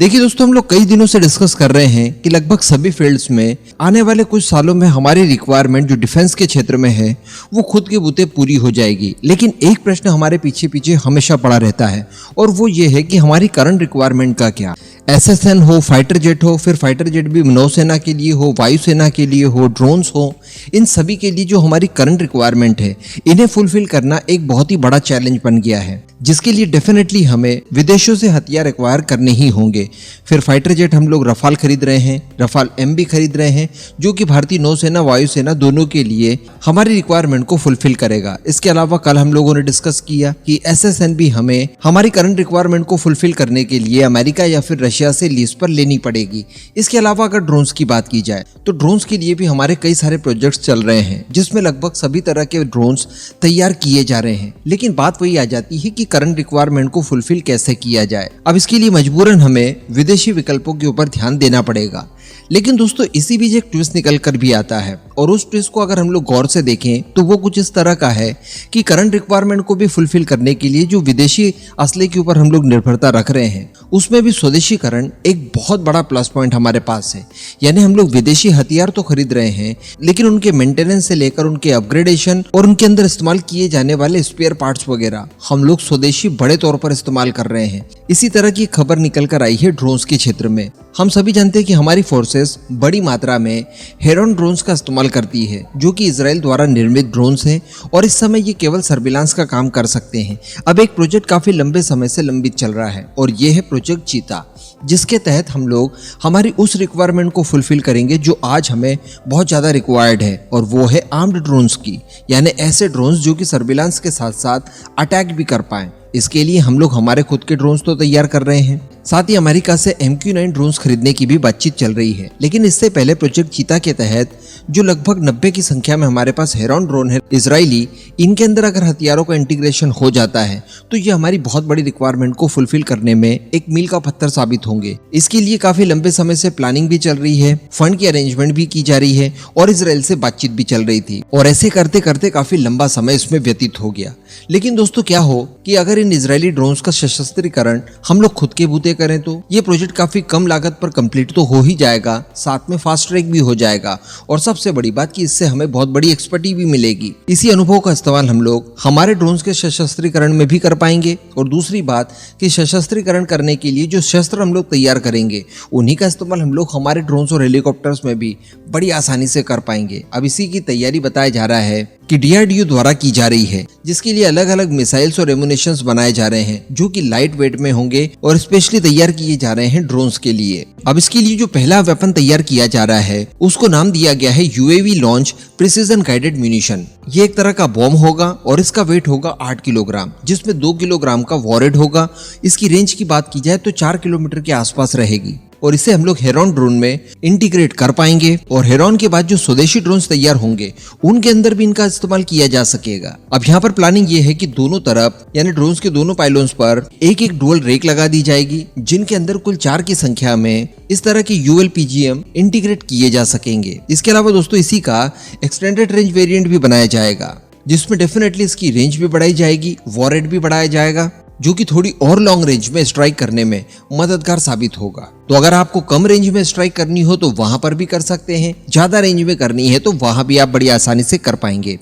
देखिए दोस्तों, हम लोग कई दिनों से डिस्कस कर रहे हैं कि लगभग सभी फील्ड्स में आने वाले कुछ सालों में हमारी रिक्वायरमेंट जो डिफेंस के क्षेत्र में है वो खुद के बूते पूरी हो जाएगी। लेकिन एक प्रश्न हमारे पीछे पीछे हमेशा पड़ा रहता है और वो ये है कि हमारी करंट रिक्वायरमेंट का क्या। SSN हो, फाइटर जेट हो, फिर फाइटर जेट भी नौसेना के लिए हो, वायुसेना के लिए हो, ड्रोन्स हो, इन सभी के लिए जो हमारी करंट रिक्वायरमेंट है इन्हें फुलफिल करना एक बहुत ही बड़ा चैलेंज बन गया है, जिसके लिए डेफिनेटली हमें विदेशों से हथियार एक्वायर करने ही होंगे। फिर फाइटर जेट हम लोग रफाल खरीद रहे हैं, रफाल MB खरीद रहे हैं, जो कि भारतीय नौसेना वायुसेना दोनों के लिए हमारी रिक्वायरमेंट को फुलफिल करेगा। इसके अलावा कल हम लोगों ने डिस्कस किया कि SSN भी हमें हमारी करंट रिक्वायरमेंट को फुलफिल करने के लिए अमेरिका या फिर रशिया से लीज पर लेनी पड़ेगी। इसके अलावा अगर ड्रोन्स की बात की जाए तो ड्रोन्स के लिए भी हमारे कई सारे प्रोजेक्ट्स चल रहे हैं, जिसमें लगभग सभी तरह के ड्रोन्स तैयार किए जा रहे हैं। लेकिन बात वही आ जाती है कि करंट रिक्वायरमेंट को फुलफिल कैसे किया जाए। अब इसके लिए मजबूरन हमें विदेशी विकल्पों के ऊपर ध्यान देना पड़ेगा। लेकिन दोस्तों, इसी बीच एक ट्विस्ट निकल कर भी आता है और उस ट्विस्ट को अगर हम लोग गौर से देखें तो वो कुछ इस तरह का है कि करंट रिक्वायरमेंट को भी फुलफिल करने के लिए जो विदेशी असले के ऊपर हम लोग निर्भरता रख रहे हैं उसमें भी स्वदेशीकरण एक बहुत बड़ा प्लस पॉइंट हमारे पास है। यानी हम लोग विदेशी हथियार तो खरीद रहे हैं, लेकिन उनके मेंटेनेंस से लेकर उनके अपग्रेडेशन और उनके अंदर इस्तेमाल किए जाने वाले स्पेयर पार्ट्स वगैरह हम लोग स्वदेशी बड़े तौर पर इस्तेमाल कर रहे हैं। इसी तरह की खबर निकल कर आई है ड्रोन्स के क्षेत्र में। हम सभी जानते हैं कि हमारी फोर्सेस बड़ी मात्रा में हेरॉन ड्रोन्स का इस्तेमाल करती है, जो कि इजराइल द्वारा निर्मित ड्रोन्स हैं और इस समय ये केवल सर्विलांस का काम कर सकते हैं। अब एक प्रोजेक्ट काफी लंबे समय से लंबित चल रहा है और ये है प्रोजेक्ट चीता, जिसके तहत हम लोग हमारी उस रिक्वायरमेंट को फुलफिल करेंगे जो आज हमें बहुत ज्यादा रिक्वायर्ड है, और वो है आर्म्ड ड्रोन्स की। यानी ऐसे ड्रोन्स जो कि सर्विलांस के साथ साथ अटैक भी कर पाएं। इसके लिए हम लोग हमारे खुद के ड्रोन्स तो तैयार कर रहे हैं, साथ ही अमेरिका से MQ-9 ड्रोन्स खरीदने की भी बातचीत चल रही है। लेकिन इससे पहले प्रोजेक्ट चीता के तहत जो लगभग 90 की संख्या में हमारे पास हेरॉन ड्रोन है इजरायली, इनके अंदर अगर हथियारों का इंटीग्रेशन हो जाता है तो ये हमारी बहुत बड़ी रिक्वायरमेंट को फुलफिल करने में एक मील का पत्थर साबित होंगे। इसके लिए काफी लंबे समय से प्लानिंग भी चल रही है, फंड की अरेंजमेंट भी की जा रही है और इसराइल से बातचीत भी चल रही थी, और ऐसे करते करते काफी लंबा समय इसमें व्यतीत हो गया। लेकिन दोस्तों, क्या हो कि अगर इन इजरायली ड्रोन्स का सशस्त्रीकरण हम लोग खुद के बूते करें तो ये प्रोजेक्ट काफी कम लागत पर कंप्लीट तो हो ही जाएगा, साथ में फास्ट ट्रैक भी हो जाएगा, और सबसे बड़ी बात कि इससे हमें बहुत बड़ी एक्सपर्टी भी मिलेगी। इसी अनुभव का इस्तेमाल हम लोग हमारे ड्रोन्स के सशस्त्रीकरण में भी कर पाएंगे। और दूसरी बात कि सशस्त्रीकरण करने के लिए जो शस्त्र हम लोग तैयार करेंगे उन्हीं का इस्तेमाल हम लोग हमारे ड्रोन्स और हेलीकॉप्टर्स में भी बड़ी आसानी से कर पाएंगे। अब इसी की तैयारी बताया जा रहा है कि DRDO द्वारा की जा रही है, जिसके लिए अलग अलग मिसाइल्स और एमुनेशंस बनाए जा रहे हैं जो कि लाइट वेट में होंगे और स्पेशली तैयार किए जा रहे हैं ड्रोन्स के लिए। अब इसके लिए जो पहला वेपन तैयार किया जा रहा है उसको नाम दिया गया है UAV launch precision guided munition. ये एक तरह का बॉम्ब होगा और इसका वेट होगा 8 किलोग्राम, जिसमें 2 किलोग्राम का वॉरेड होगा। इसकी रेंज की बात की जाए तो 4 किलोमीटर के आसपास रहेगी और इसे हम लोग हेरॉन ड्रोन में इंटीग्रेट कर पाएंगे, और हेरॉन के बाद जो स्वदेशी ड्रोन्स तैयार होंगे उनके अंदर भी इनका इस्तेमाल किया जा सकेगा। अब यहाँ पर प्लानिंग ये है कि दोनों तरफ यानी ड्रोन्स के दोनों पाइलोन्स पर एक एक डुअल रेक लगा दी जाएगी, जिनके अंदर कुल 4 की संख्या में इस तरह के ULPGM इंटीग्रेट किए जा सकेंगे। इसके अलावा दोस्तों, इसी का एक्सटेंडेड रेंज वेरिएंट भी बनाया जाएगा, जिसमें डेफिनेटली इसकी रेंज भी बढ़ाई जाएगी, वॉरेड भी बढ़ाया जाएगा, जो कि थोड़ी और लॉन्ग रेंज में स्ट्राइक करने में मददगार साबित होगा। तो अगर आपको कम रेंज में स्ट्राइक करनी हो तो वहां पर भी कर सकते हैं, ज्यादा रेंज में करनी है तो वहां भी आप बड़ी आसानी से कर पाएंगे।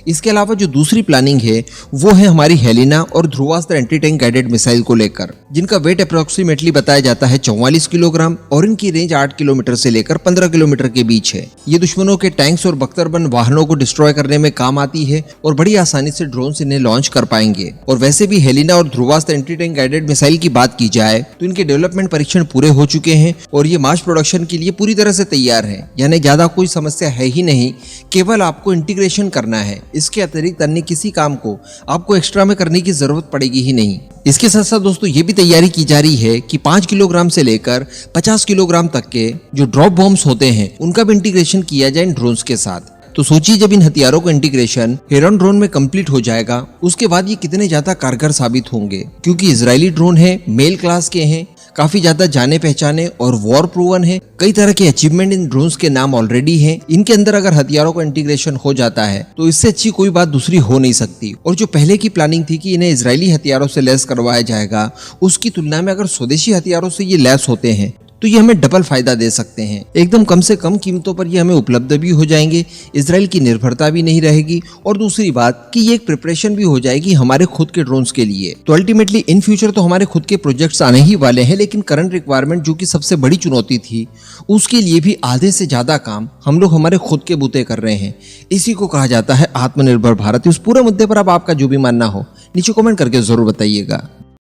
इसके अलावा जो दूसरी प्लानिंग है वो है हमारी हेलिना और Dhruvastra anti tank guided missile को लेकर, जिनका वेट अप्रोक्सीमेटली बताया जाता है 44 किलोग्राम और इनकी रेंज 8 किलोमीटर से लेकर 15 किलोमीटर के बीच है। ये दुश्मनों के टैंक्स और बख्तरबंद वाहनों को डिस्ट्रॉय करने में काम आती है और बड़ी आसानी से ड्रोन इन्हें लॉन्च कर पाएंगे। और वैसे भी हेलिना और Dhruvastra anti tank guided missile की बात की जाए तो इनके डेवलपमेंट परीक्षण पूरे हो चुके हैं और ये मास प्रोडक्शन के लिए पूरी तरह से तैयार है। यानी ज्यादा कोई समस्या है ही नहीं, केवल आपको इंटीग्रेशन करना है। इसके अतिरिक्त अन्य किसी काम को आपको एक्स्ट्रा में करने की जरूरत पड़ेगी ही नहीं। इसके साथ साथ दोस्तों, ये भी तैयारी की जा रही है कि 5 किलोग्राम से लेकर 50 किलोग्राम तक के जो ड्रॉप बॉम्ब्स होते हैं उनका भी इंटीग्रेशन किया जाए इन ड्रोन्स के साथ। तो सोचिए जब इन हथियारों का इंटीग्रेशन हेरॉन ड्रोन में कंप्लीट हो जाएगा, उसके बाद ये कितने ज्यादा कारगर साबित होंगे। क्योंकि इजरायली ड्रोन है, मेल क्लास के हैं, काफी ज्यादा जाने पहचाने और वॉर प्रूवन है। कई तरह के अचीवमेंट इन ड्रोन्स के नाम ऑलरेडी हैं। इनके अंदर अगर हथियारों का इंटीग्रेशन हो जाता है तो इससे अच्छी कोई बात दूसरी हो नहीं सकती। और जो पहले की प्लानिंग थी कि इन्हें इजरायली हथियारों से लैस करवाया जाएगा, उसकी तुलना में अगर स्वदेशी हथियारों से ये लैस होते हैं तो ये हमें डबल फायदा दे सकते हैं। एकदम कम से कम कीमतों पर ये हमें उपलब्ध भी हो जाएंगे, इजराइल की निर्भरता भी नहीं रहेगी, और दूसरी बात कि ये एक प्रिपरेशन भी हो जाएगी हमारे खुद के ड्रोन्स के लिए। तो अल्टीमेटली इन फ्यूचर तो हमारे खुद के प्रोजेक्ट्स आने ही वाले हैं, लेकिन करंट रिक्वायरमेंट जो कि सबसे बड़ी चुनौती थी, उसके लिए भी आधे से ज्यादा काम हम लोग हमारे खुद के बूते कर रहे हैं। इसी को कहा जाता है आत्मनिर्भर भारत। इस पूरे मुद्दे पर अब आपका जो भी मानना हो नीचे कमेंट करके जरूर बताइएगा।